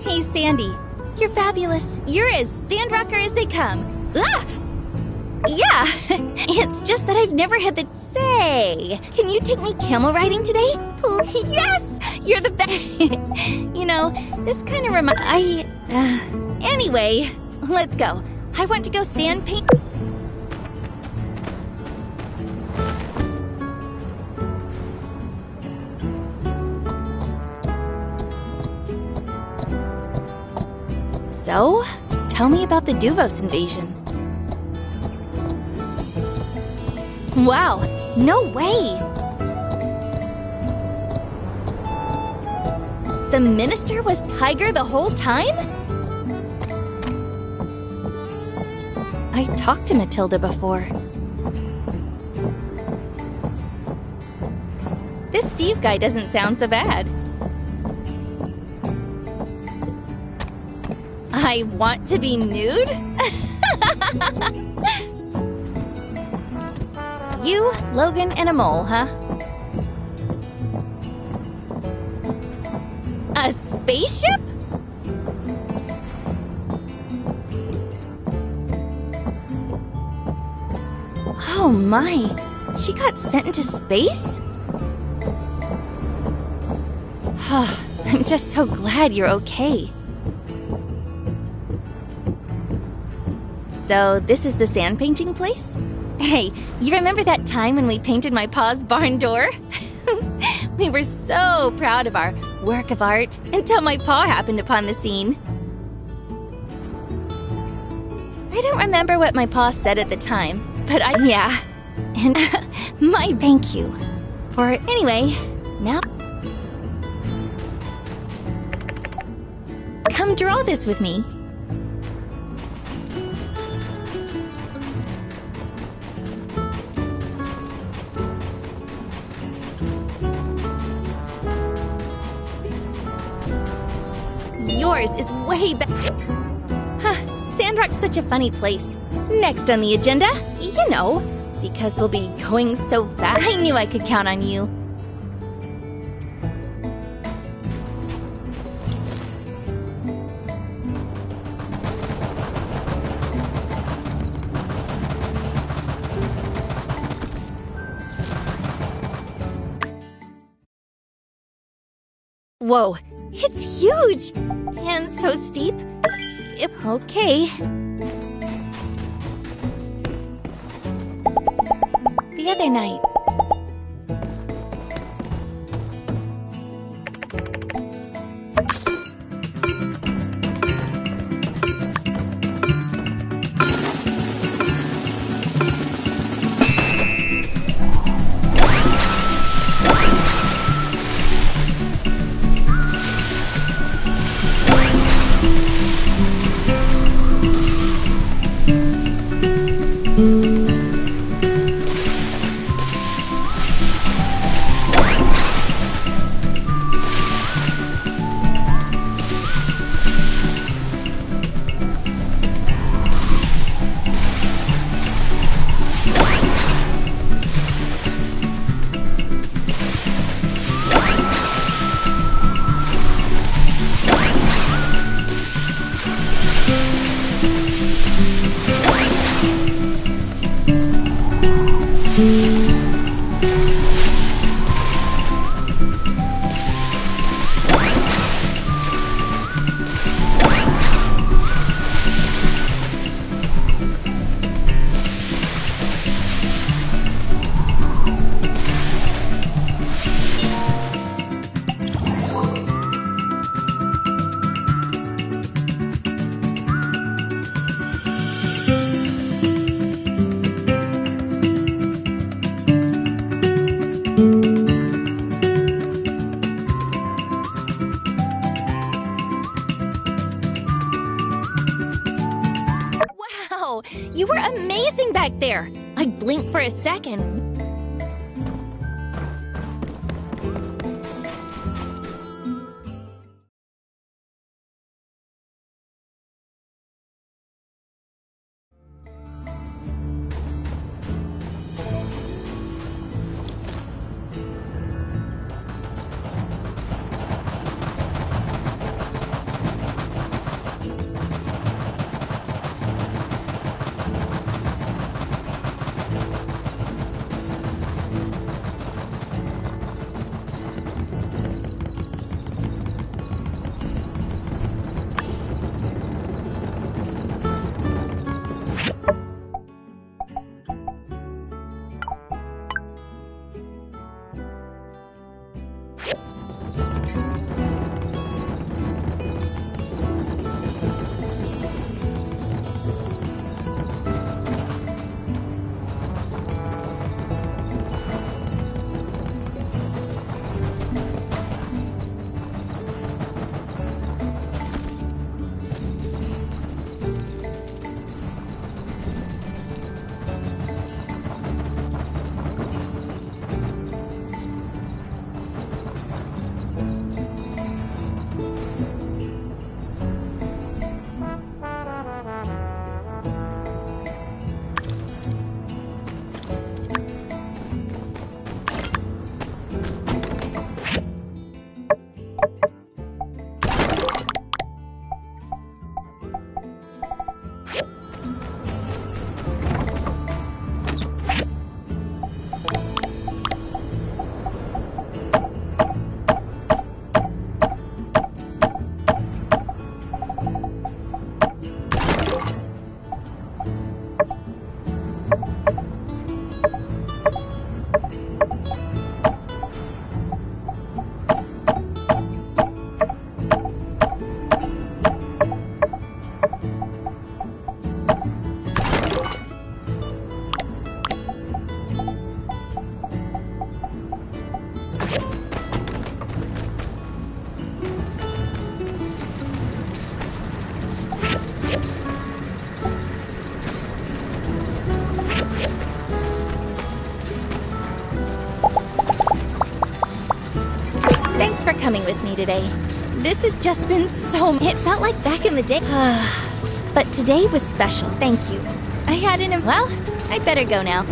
Hey, Sandy. You're fabulous. You're as sand-rocker as they come. Ah! Yeah, it's just that I've never had the... Say, can you take me camel riding today? Yes! You're the best. You know, this kind of Anyway, let's go. I want to go sand paint... So, tell me about the Duvos invasion. Wow, no way! The minister was Tiger the whole time? I talked to Matilda before. This Steve guy doesn't sound so bad. I want to be nude? You, Logan, and a mole, huh? A spaceship? Oh my, she got sent into space? I'm just so glad you're okay. So, this is the sand painting place? Hey, you remember that time when we painted my pa's barn door? We were so proud of our work of art until my pa happened upon the scene. I don't remember what my pa said at the time, but yeah. And my thank you. Anyway, now... Come draw this with me. Yours is way better. Sandrock's such a funny place. Next on the agenda, you know, because we'll be going so fast. I knew I could count on you. Whoa, it's huge! And so steep. Okay. The other night. back there? I blinked for a second. Thanks for coming with me today. This has just been so... It felt like back in the day. But today was special, thank you. I had an... Well, I'd better go now.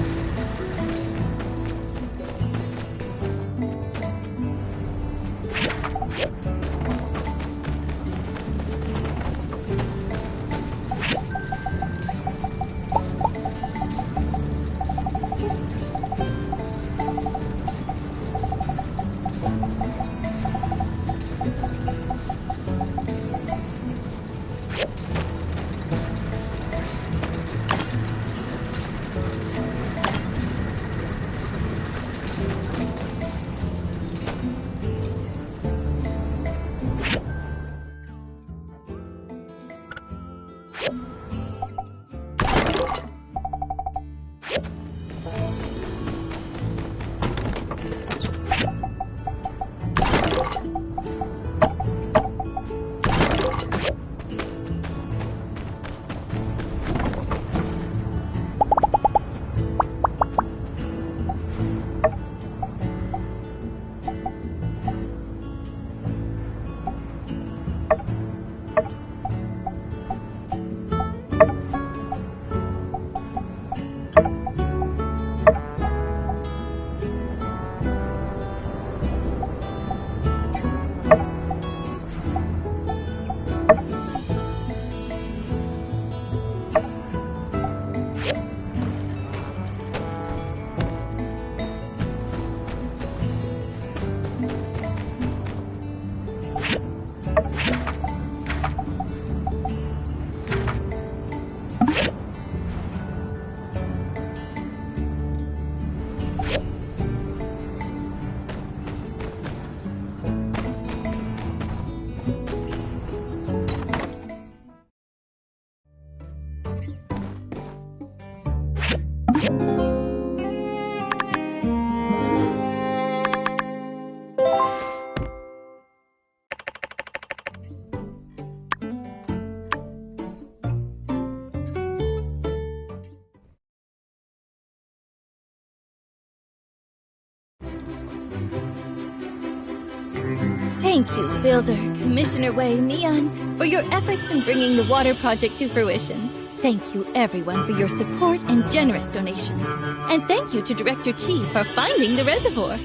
Thank you, Builder Commissioner Wei Mian, for your efforts in bringing the water project to fruition. Thank you, everyone, for your support and generous donations. And thank you to Director Chi for finding the reservoir.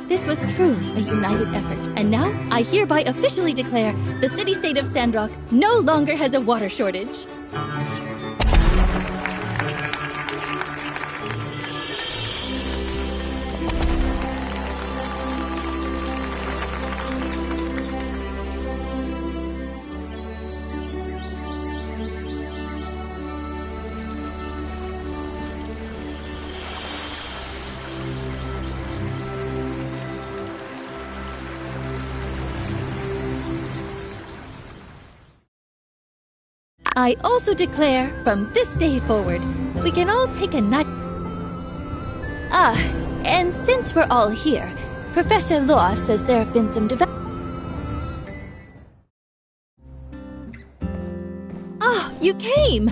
This was truly a united effort, and now I hereby officially declare the city-state of Sandrock no longer has a water shortage. I also declare, from this day forward, we can all take a night. And since we're all here, Professor Law says there have been some Oh, you came!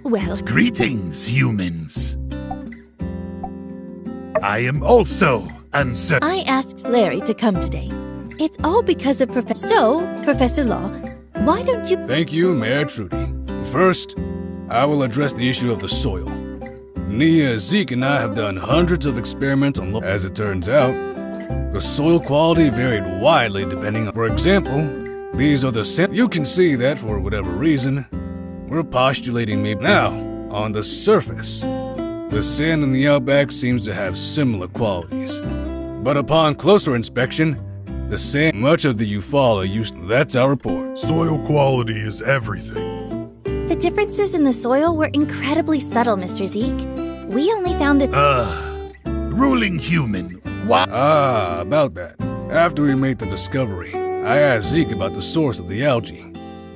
Well, greetings, humans. I am also uncertain. I asked Larry to come today. It's all because of Professor Law, why don't you— Thank you, Mayor Trudy. First, I will address the issue of the soil. Nia, Zeke, and I have done hundreds of experiments on As it turns out, the soil quality varied widely depending on— For example, these are the you can see that for whatever reason, we're postulating now, on the surface, the sand in the outback seems to have similar qualities. But upon closer inspection, the sand— much of the Eufaula used— That's our report. Soil quality is everything. The differences in the soil were incredibly subtle, Mr. Zeke. We only found that— ruling human, why— about that. After we made the discovery, I asked Zeke about the source of the algae.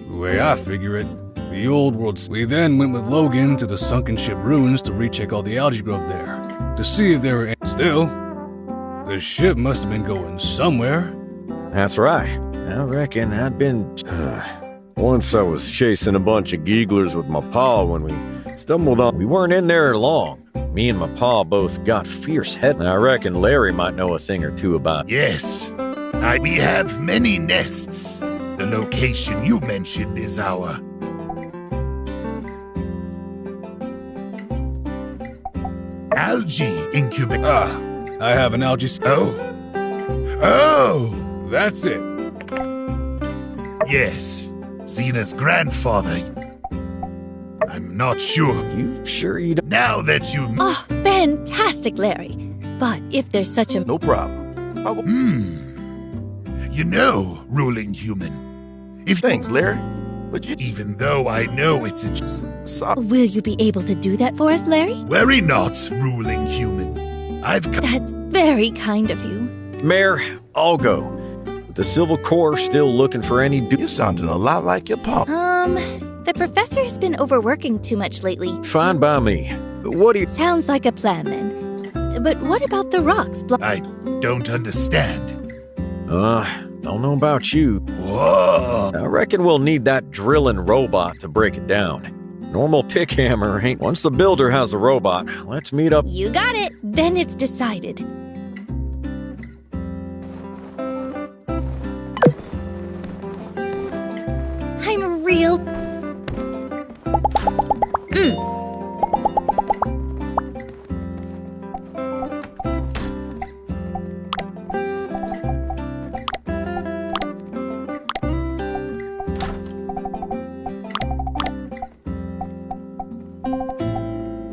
The way I figure it, the old world— We then went with Logan to the sunken ship ruins to recheck all the algae growth there, to see if there were any— Still, the ship must have been going somewhere. That's right. I reckon I'd been— Once I was chasing a bunch of geeglers with my pa when we stumbled on— We weren't in there long. Me and my pa both got fierce head. I reckon Larry might know a thing or two about— Yes. We have many nests. The location you mentioned is our— algae incubator. I have an algae— Oh! That's it. Yes. Zena's grandfather. I'm not sure. You sure you don't— Now that you— Oh, fantastic, Larry. But if there's such a— No problem. You know, ruling human. Thanks, Larry. But even though I know it's a— Will you be able to do that for us, Larry? Worry not, ruling human. That's very kind of you. Mayor, I'll go. With the Civil Corps still looking for any— You're sounding a lot like your pa. The professor has been overworking too much lately. Fine by me. What do you— Sounds like a plan, then. But what about the rocks? I don't understand. Don't know about you. Whoa! I reckon we'll need that drilling robot to break it down. Normal pick hammer ain't— Once the builder has a robot, let's meet up— You got it. Then it's decided. I'm real—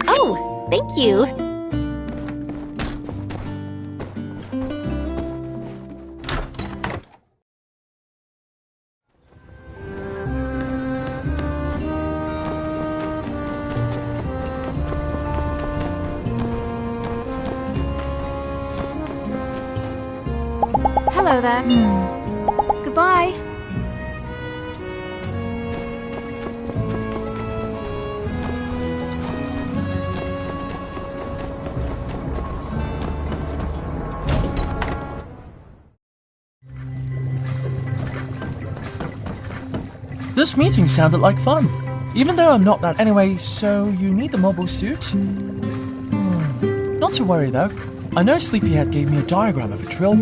Oh, thank you. Hello there. Goodbye. This meeting sounded like fun, even though I'm not that anyway, so you need the mobile suit? Not to worry though, I know Sleepyhead gave me a diagram of a drill.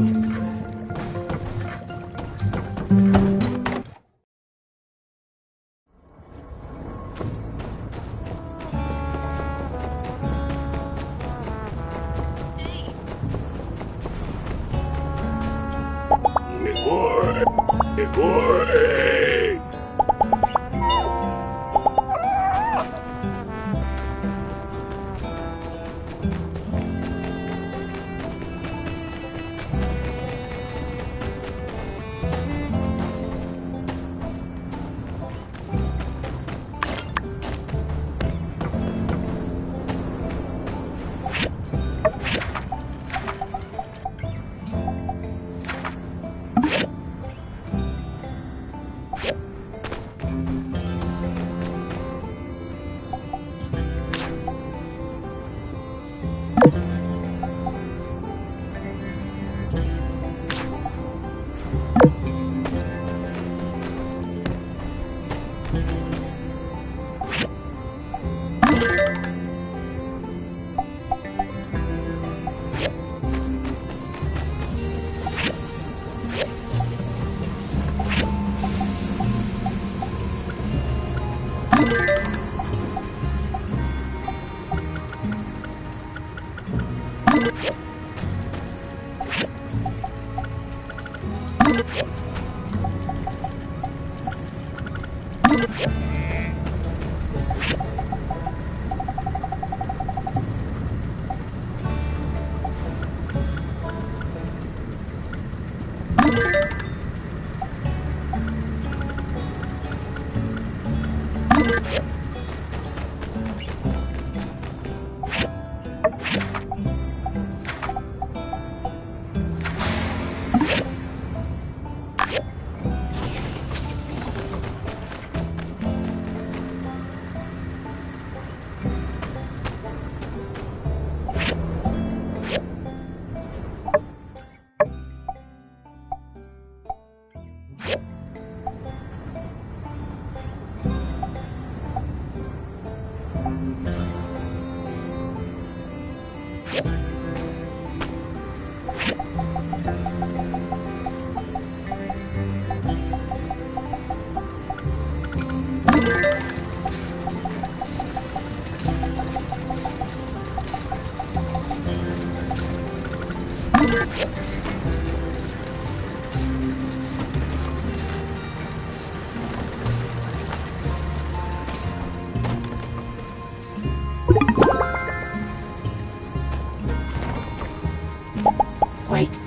Wait.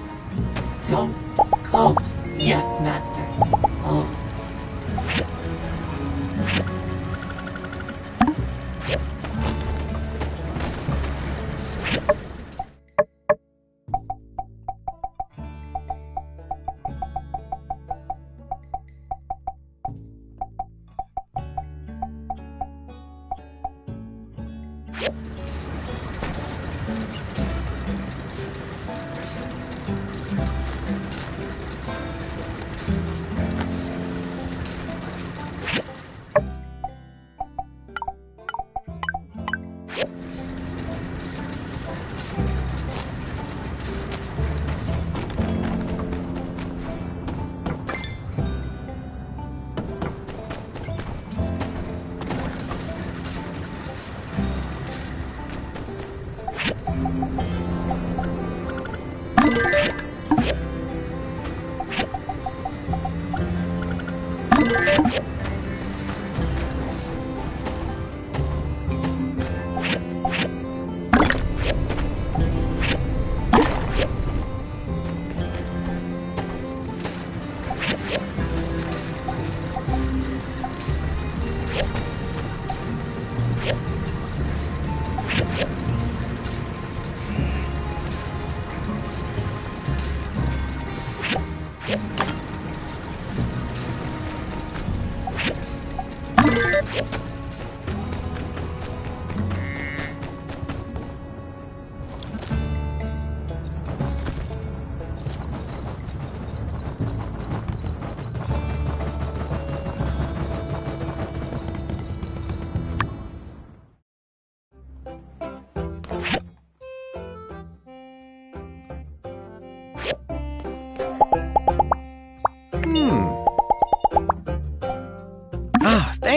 Don't go. Yes, Master. Oh.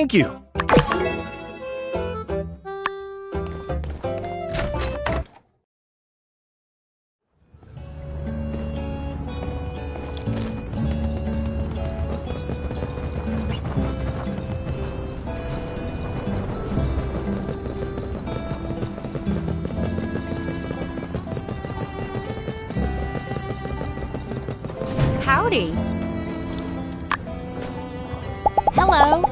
Thank you. Howdy. Hello.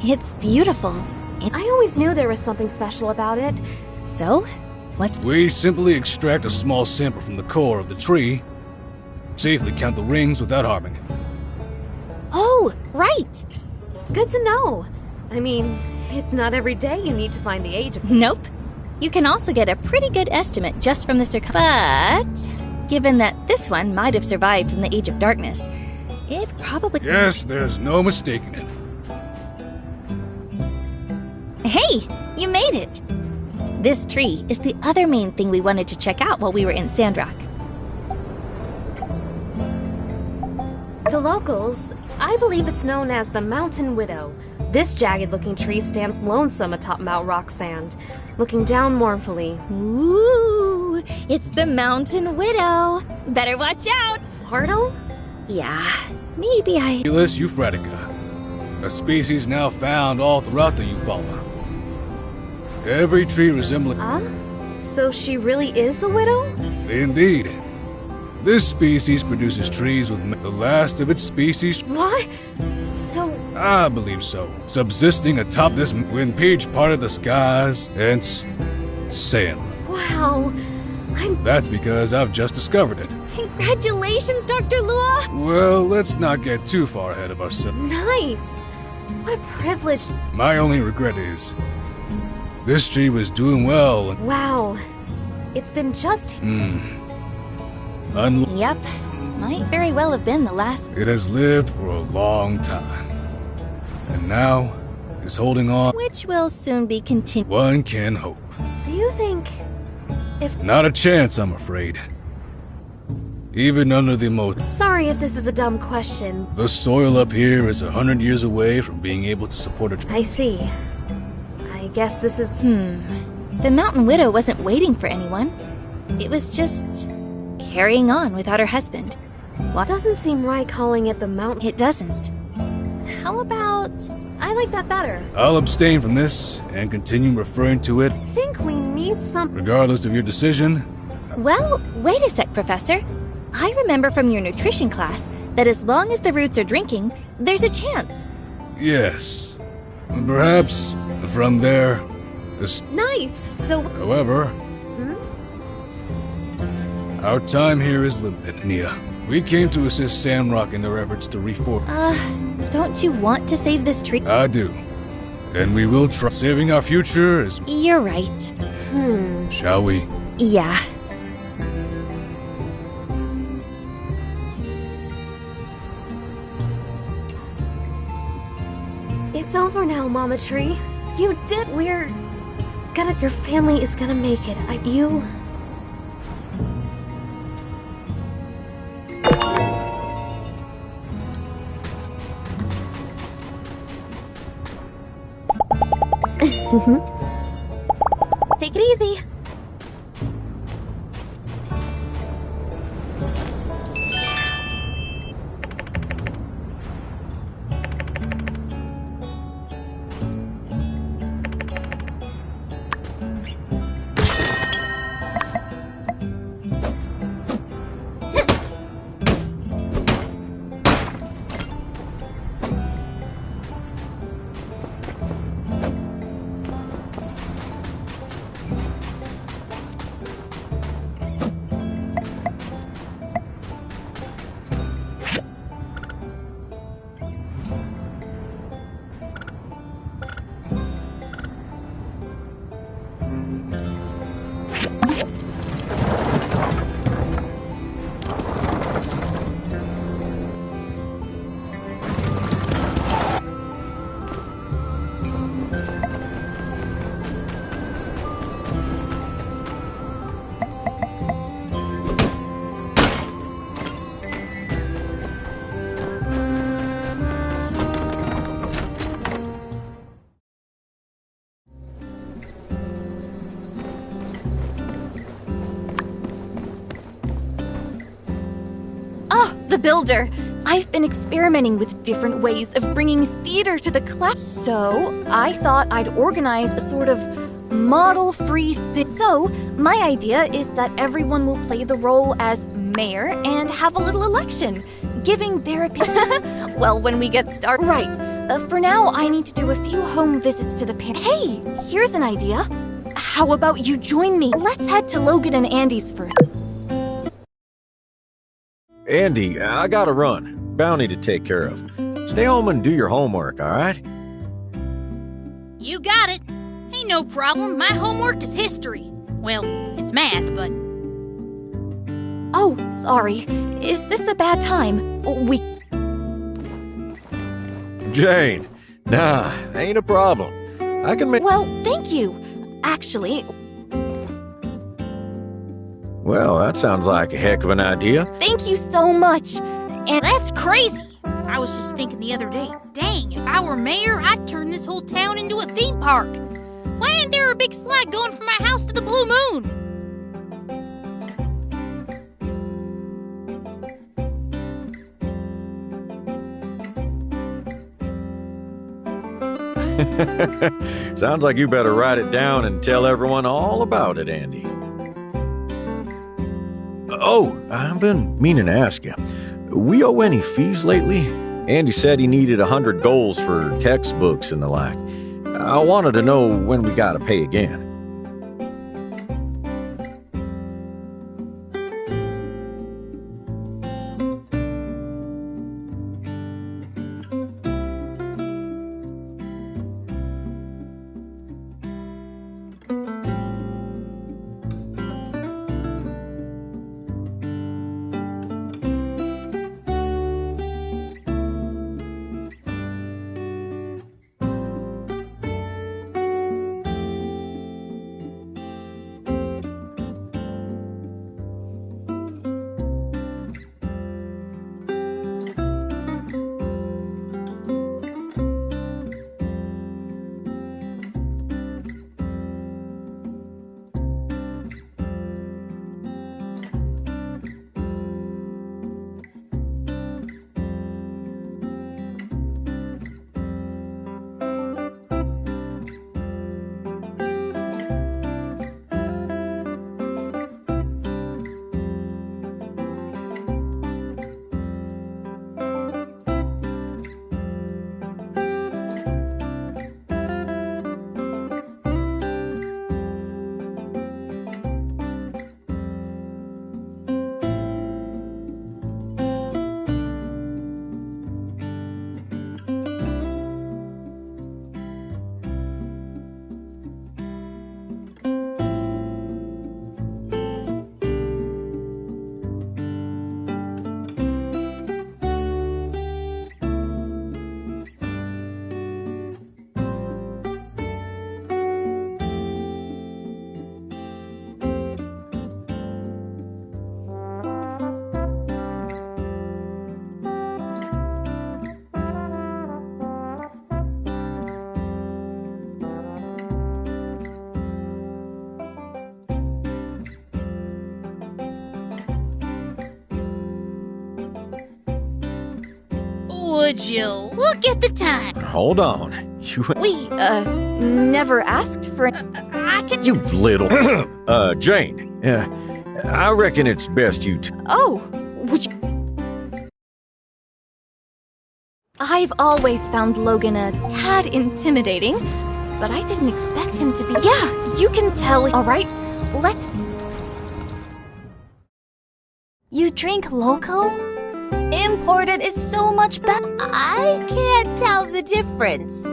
It's beautiful. I always knew there was something special about it. So, what's... We simply extract a small sample from the core of the tree, safely count the rings without harming it. Oh, right! Good to know. I mean, it's not every day you need to find the age of... Nope. You can also get a pretty good estimate just from the But, given that this one might have survived from the Age of Darkness, it probably... Yes, there's no mistaking it. Hey, you made it! This tree is the other main thing we wanted to check out while we were in Sandrock. To locals, I believe it's known as the Mountain Widow. This jagged-looking tree stands lonesome atop Mount Roxand, looking down mournfully. Ooh, it's the Mountain Widow. Better watch out. Portal? Yeah, maybe I... Eulus euphratica, a species now found all throughout the Eufaula. Every tree resembling... So she really is a widow? Indeed. This species produces trees with the last of its species. What? So... I believe so. Subsisting atop this when Peach parted the skies, hence sand. Wow. That's because I've just discovered it. Congratulations, Dr. Lua! Well, let's not get too far ahead of ourselves. Nice. What a privilege. My only regret is this tree was doing well. Wow. It's been just... Yep, might very well have been the last. It has lived for a long time. And now is holding on. Which will soon be continued. One can hope. Do you think... Not a chance, I'm afraid. Even under the most... Sorry if this is a dumb question. The soil up here is 100 years away from being able to support a tree. I see. I guess this is... The Mountain Widow wasn't waiting for anyone. It was just... carrying on without her husband. What? Doesn't seem right calling it the mountain. It doesn't. How about... I like that better. I'll abstain from this and continue referring to it. I think we need some... Regardless of your decision. Well, wait a sec, Professor. I remember from your nutrition class that as long as the roots are drinking, there's a chance. Yes. Perhaps from there... Nice! So... However... Our time here is limited, Nia. We came to assist Sandrock in their efforts to reform. Don't you want to save this tree? I do. And we will try. Saving our future is... You're right. Shall we? Yeah. It's over now, Mama Tree. You did... We're... gonna... Your family is gonna make it. You... Take it easy. The Builder. I've been experimenting with different ways of bringing theater to the class. So, I thought I'd organize a sort of model-free city. So, my idea is that everyone will play the role as mayor and have a little election, giving their opinion. Well, when we get started. Right. For now, I need to do a few home visits to the parents. Hey, here's an idea. How about you join me? Let's head to Logan and Andy's first. Andy, I gotta run. Bounty to take care of. Stay home and do your homework, alright? You got it. Ain't no problem. My homework is history. Well, it's math, but... Oh, sorry. Is this a bad time? Jane, nah, ain't a problem. I can make... Well, thank you. Actually... Well, that sounds like a heck of an idea. Thank you so much. and That's crazy. I was just thinking the other day, dang, if I were mayor, I'd turn this whole town into a theme park. Why ain't there a big slide going from my house to the Blue Moon? Sounds like you better write it down and tell everyone all about it, Andy. Oh, I've been meaning to ask you. We owe any fees lately? Andy said he needed 100 goals for textbooks and the like. I wanted to know when we gotta pay again. Would you look at the time? Hold on. we, never asked for... I can... You little... Jane. I reckon it's best you... Oh, would you... I've always found Logan a tad intimidating, but I didn't expect him to be... Yeah, you can tell... Alright, let's... You drink local? Imported is so much better. I can't tell the difference.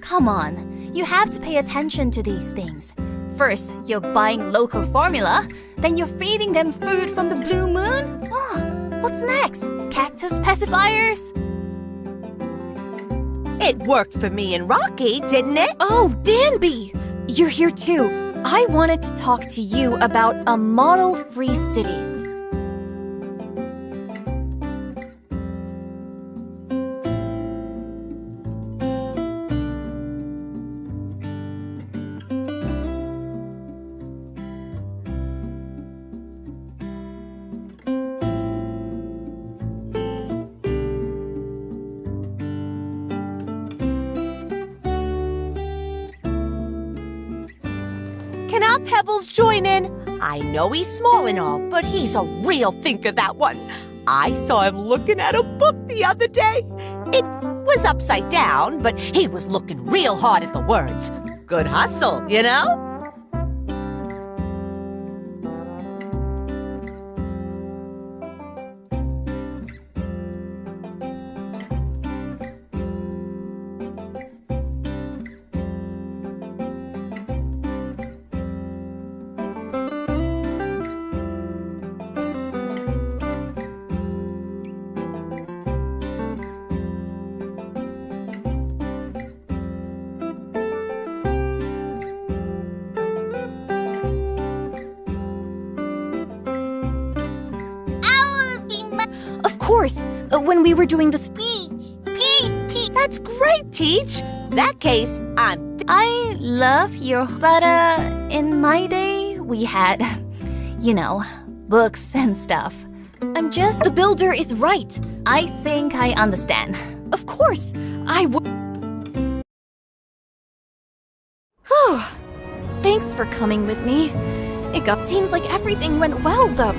Come on, you have to pay attention to these things. First, you're buying local formula, then you're feeding them food from the Blue Moon? Oh, what's next? Cactus pacifiers? It worked for me and Rocky, didn't it? Oh, Danby! You're here too. I wanted to talk to you about a model-free cities. Can our Pebbles join in? I know he's small and all, but he's a real thinker, that one. I saw him looking at a book the other day. It was upside down, but he was looking real hard at the words. Good hustle, you know? Of course, when we were doing the Pee. That's great, Teach. That case, I love your... But, in my day, we had, books and stuff. The builder is right. I think I understand. Of course, I would... Thanks for coming with me. Seems like everything went well, though.